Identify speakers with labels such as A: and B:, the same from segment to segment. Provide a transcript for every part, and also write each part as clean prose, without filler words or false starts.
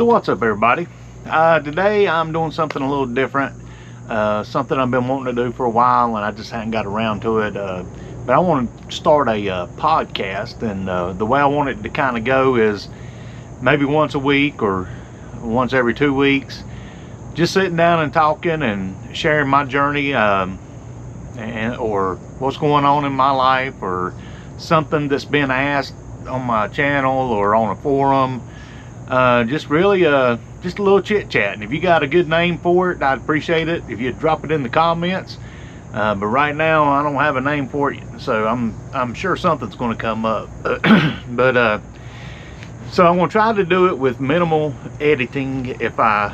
A: So what's up, everybody? Today I'm doing something a little different, something I've been wanting to do for a while and I just hadn't got around to it, but I want to start a podcast, and the way I want it to kind of go is maybe once a week or once every 2 weeks, just sitting down and talking and sharing my journey, or what's going on in my life, or something that's been asked on my channel or on a forum. Just really just a little chit chat, and if you got a good name for it, I'd appreciate it if you'd drop it in the comments. But right now I don't have a name for it, so I'm sure something's going to come up. But so I'm going to try to do it with minimal editing. If I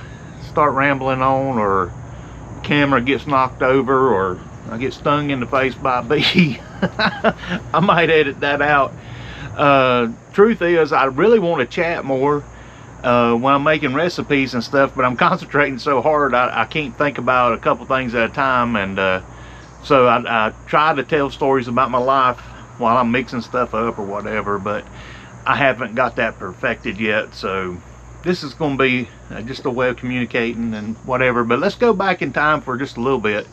A: start rambling on, or the camera gets knocked over, or I get stung in the face by a bee, I might edit that out. Truth is, I really want to chat more when I'm making recipes and stuff, but I'm concentrating so hard I can't think about a couple things at a time, and so I try to tell stories about my life while I'm mixing stuff up or whatever, but I haven't got that perfected yet. So this is going to be just a way of communicating and whatever. But let's go back in time for just a little bit.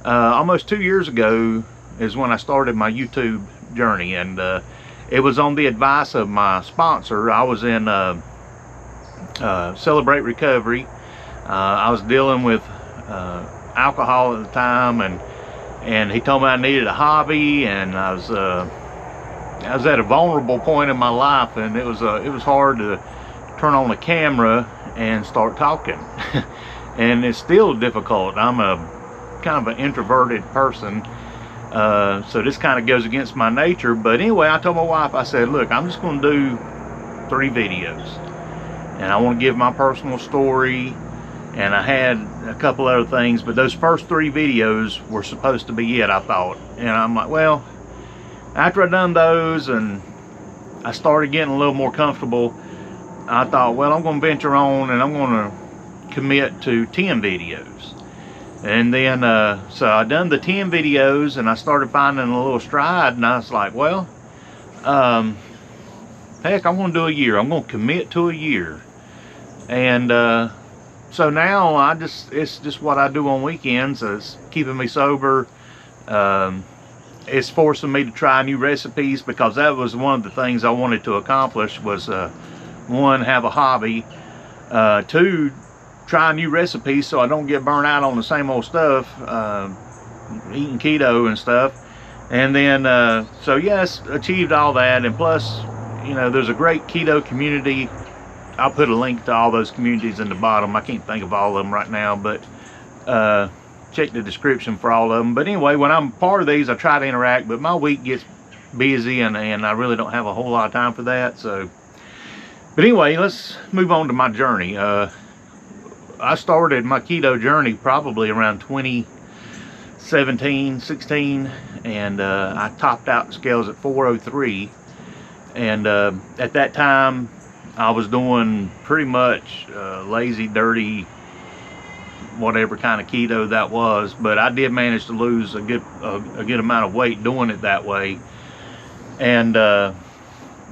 A: Almost 2 years ago is when I started my YouTube journey, and it was on the advice of my sponsor. I was in Celebrate Recovery. I was dealing with alcohol at the time, and he told me I needed a hobby, and I was at a vulnerable point in my life, and it was hard to turn on the camera and start talking. And it's still difficult. I'm a kind of an introverted person, so this kind of goes against my nature. But anyway, I told my wife, I said, look, I'm just going to do 3 videos, and I want to give my personal story, and I had a couple other things, but those first 3 videos were supposed to be it, I thought. And I'm like, well, after I done those and I started getting a little more comfortable, I thought, well, I'm going to venture on and I'm going to commit to 10 videos. And then so I done the 10 videos, and I started finding a little stride, and I was like, well, heck, I'm going to do a year. I'm going to commit to a year. And so now it's just what I do on weekends. It's keeping me sober. It's forcing me to try new recipes, because that was one of the things I wanted to accomplish, was 1, have a hobby, 2, try new recipes so I don't get burnt out on the same old stuff, eating keto and stuff. And then so yes, achieved all that, and plus, you know, there's a great keto community. I'll put a link to all those communities in the bottom. I can't think of all of them right now, but check the description for all of them. But anyway, when I'm part of these, I try to interact, but my week gets busy, and I really don't have a whole lot of time for that. So, but anyway, let's move on to my journey. I started my keto journey probably around 2017, 16, and I topped out the scales at 403. And at that time, I was doing pretty much lazy, dirty, whatever kind of keto that was, but I did manage to lose a good amount of weight doing it that way. And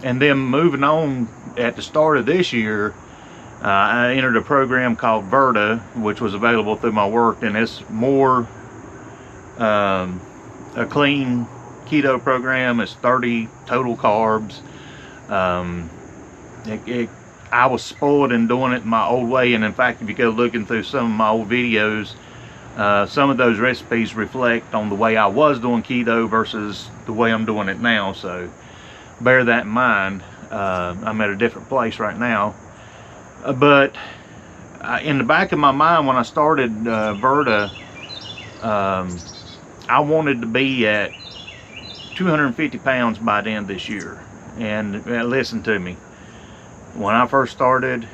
A: then moving on, at the start of this year, I entered a program called Verta, which was available through my work, and it's more a clean keto program. It's 30 total carbs. I was spoiled in doing it my old way, and in fact, if you go looking through some of my old videos, some of those recipes reflect on the way I was doing keto versus the way I'm doing it now. So bear that in mind. I'm at a different place right now, but in the back of my mind, when I started Verta, I wanted to be at 250 pounds by the end of this year. And listen to me, when I first started,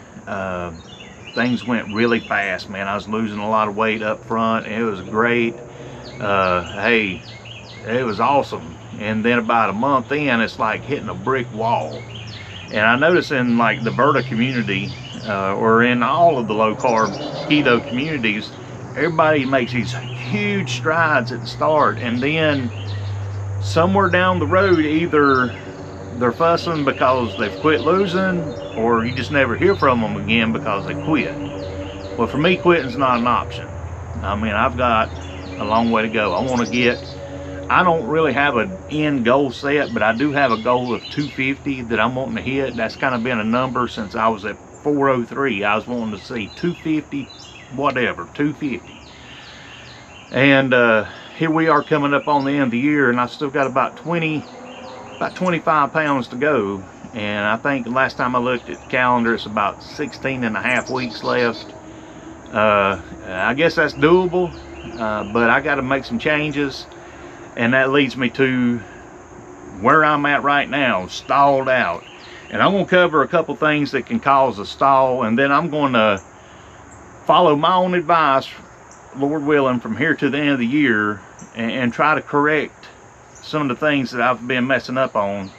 A: things went really fast, man. I was losing a lot of weight up front. It was great. Hey, it was awesome. And then about a month in, it's like hitting a brick wall. And I noticed in like the Verta community, or in all of the low carb keto communities, everybody makes these huge strides at the start, and then somewhere down the road, either they're fussing because they've quit losing, or you just never hear from them again because they quit. Well, for me, quitting's not an option. I mean, I've got a long way to go. I don't really have an end goal set, but I do have a goal of 250 that I'm wanting to hit. That's kind of been a number since I was at 403. I was wanting to see 250, whatever, 250. And here we are coming up on the end of the year, and I still got about 25 pounds to go. And I think last time I looked at the calendar, it's about 16 and a half weeks left. I guess that's doable, but I got to make some changes. And that leads me to where I'm at right now, stalled out. And I'm going to cover a couple things that can cause a stall, and then I'm going to follow my own advice, Lord willing, from here to the end of the year, and try to correct some of the things that I've been messing up on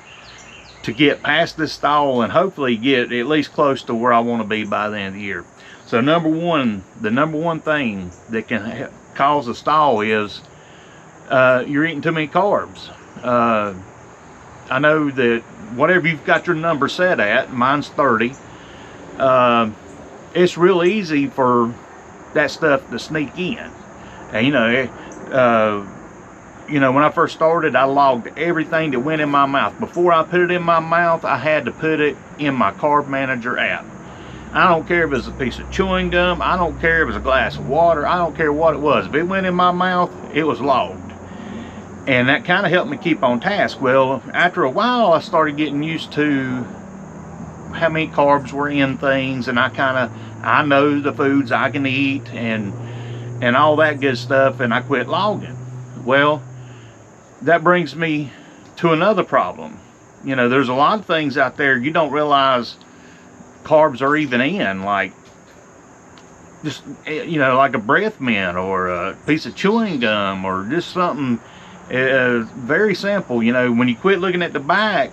A: to get past this stall and hopefully get at least close to where I want to be by the end of the year. So the number one thing that can cause a stall is you're eating too many carbs. I know that whatever you've got your number set at, mine's 30, it's real easy for that stuff to sneak in. And when I first started, I logged everything that went in my mouth. Before I put it in my mouth, I had to put it in my Carb Manager app. I don't care if it's a piece of chewing gum, I don't care if it's a glass of water, I don't care what it was. If it went in my mouth, it was logged. And that kind of helped me keep on task. Well, after a while, I started getting used to how many carbs were in things, and I know the foods I can eat and all that good stuff, and I quit logging. Well, that brings me to another problem. There's a lot of things out there you don't realize carbs are even in, like just like a breath mint or a piece of chewing gum or just something very simple. When you quit looking at the back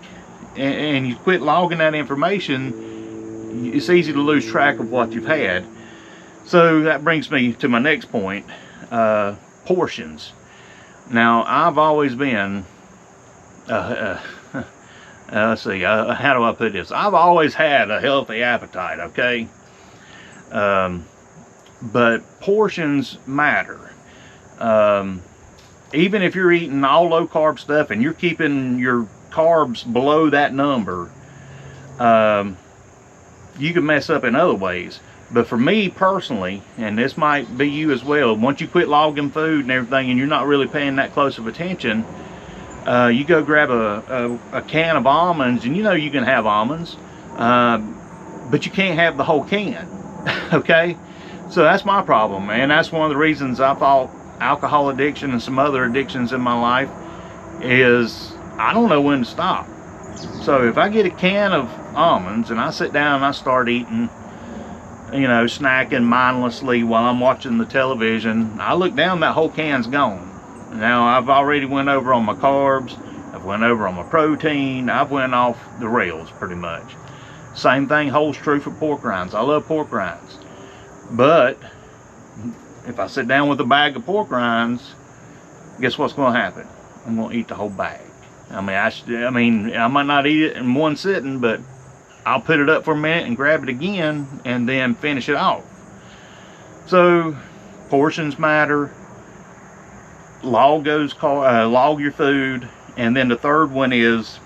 A: and you quit logging that information, it's easy to lose track of what you've had. So that brings me to my next point, portions. Now, I've always been let's see, how do I put this? I've always had a healthy appetite, okay? But portions matter. Even if you're eating all low carb stuff and you're keeping your carbs below that number, you can mess up in other ways. But for me personally, and this might be you as well, once you quit logging food and everything and you're not really paying that close of attention, you go grab a can of almonds, and you can have almonds, but you can't have the whole can. Okay? So that's my problem, and that's one of the reasons I thought alcohol addiction and some other addictions in my life is I don't know when to stop. So if I get a can of almonds and I sit down and I start eating, snacking mindlessly while I'm watching the television, I look down, that whole can's gone. Now, I've already went over on my carbs, I've went over on my protein, I've went off the rails pretty much. Same thing holds true for pork rinds. I love pork rinds. But if I sit down with a bag of pork rinds, guess what's going to happen? I'm going to eat the whole bag. I might not eat it in one sitting, but I'll put it up for a minute and grab it again and then finish it off. So, portions matter. Log your food. And then the third one is,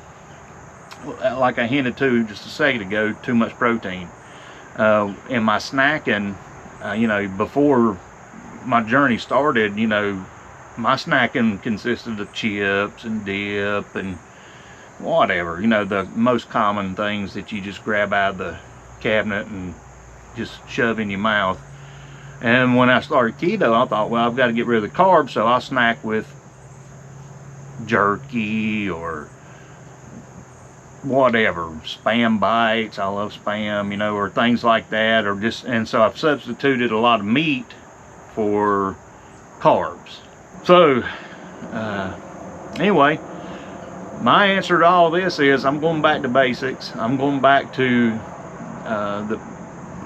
A: like I hinted to just a second ago, too much protein. In my snacking, before my journey started, my snacking consisted of chips and dip and whatever, the most common things that you just grab out of the cabinet and just shove in your mouth. And when I started keto, I thought, well, I've got to get rid of the carbs, so I'll snack with jerky or whatever, Spam bites. I love Spam, or things like that, and so I've substituted a lot of meat for carbs. So, anyway, my answer to all this is I'm going back to basics. I'm going back to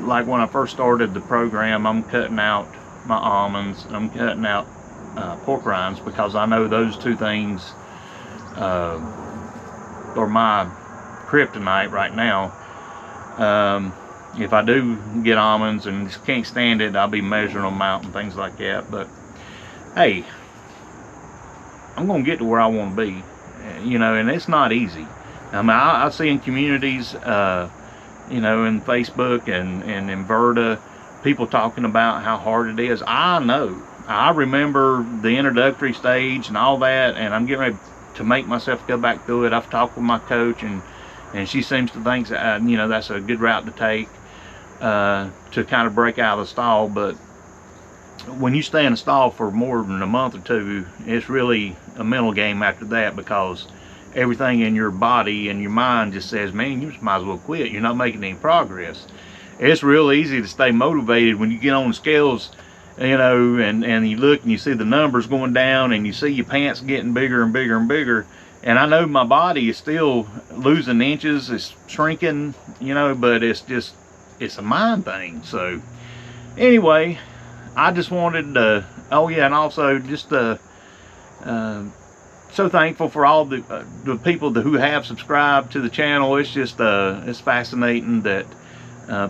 A: like when I first started the program, I'm cutting out my almonds, I'm cutting out pork rinds, because I know those two things are my kryptonite right now. If I do get almonds and just can't stand it, I'll be measuring them out and things like that. But hey, I'm gonna get to where I want to be, and it's not easy. I mean, I see in communities, in Facebook and in Verda, people talking about how hard it is. I know. I remember the introductory stage and all that, and I'm getting ready to make myself go back through it. I've talked with my coach, and she seems to think that, that's a good route to take to kind of break out of the stall. But when you stay in a stall for more than a month or two, it's really a mental game after that, because everything in your body and your mind just says, man, you just might as well quit. You're not making any progress. It's real easy to stay motivated when you get on the scales, and you look and you see the numbers going down and you see your pants getting bigger and bigger and bigger. And I know my body is still losing inches, it's shrinking, but it's a mind thing. So anyway, I just wanted to, and also just so thankful for all the people who have subscribed to the channel. It's just it's fascinating that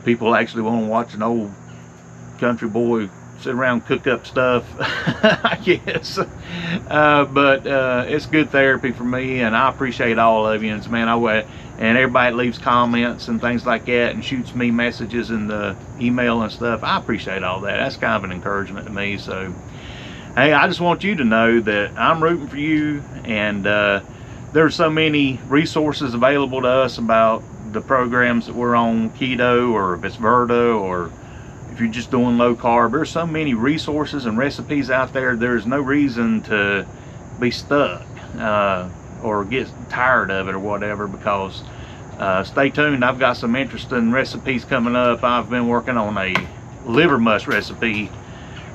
A: people actually want to watch an old country boy sit around, cook up stuff, I guess. But it's good therapy for me, and I appreciate all of you. And man, and everybody leaves comments and things like that, and shoots me messages in the email and stuff. I appreciate all that. That's kind of an encouragement to me. So hey, I just want you to know that I'm rooting for you, and there's so many resources available to us about the programs that we're on, keto, or if it's Verda, or if you're just doing low carb. There's so many resources and recipes out there. There's no reason to be stuck or get tired of it or whatever, because stay tuned. I've got some interesting recipes coming up. I've been working on a liver mush recipe.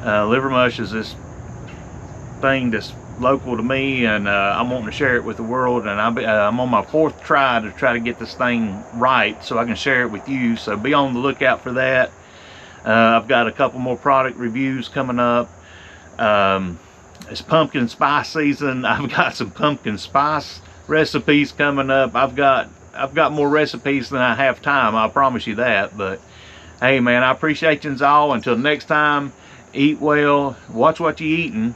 A: Liver mush is this thing that's local to me, and I'm wanting to share it with the world, and I'm on my 4th try to get this thing right so I can share it with you. So be on the lookout for that. I've got a couple more product reviews coming up. It's pumpkin spice season. I've got some pumpkin spice recipes coming up. I've got more recipes than I have time, I promise you that. But hey man, I appreciate you all. Until next time, eat well, watch what you're eating,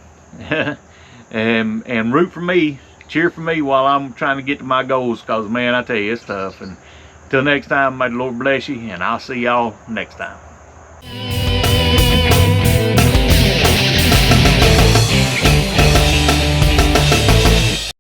A: and root for me, cheer for me while I'm trying to get to my goals, because man, I tell you, it's tough. And until next time, may the Lord bless you, and I'll see y'all next time.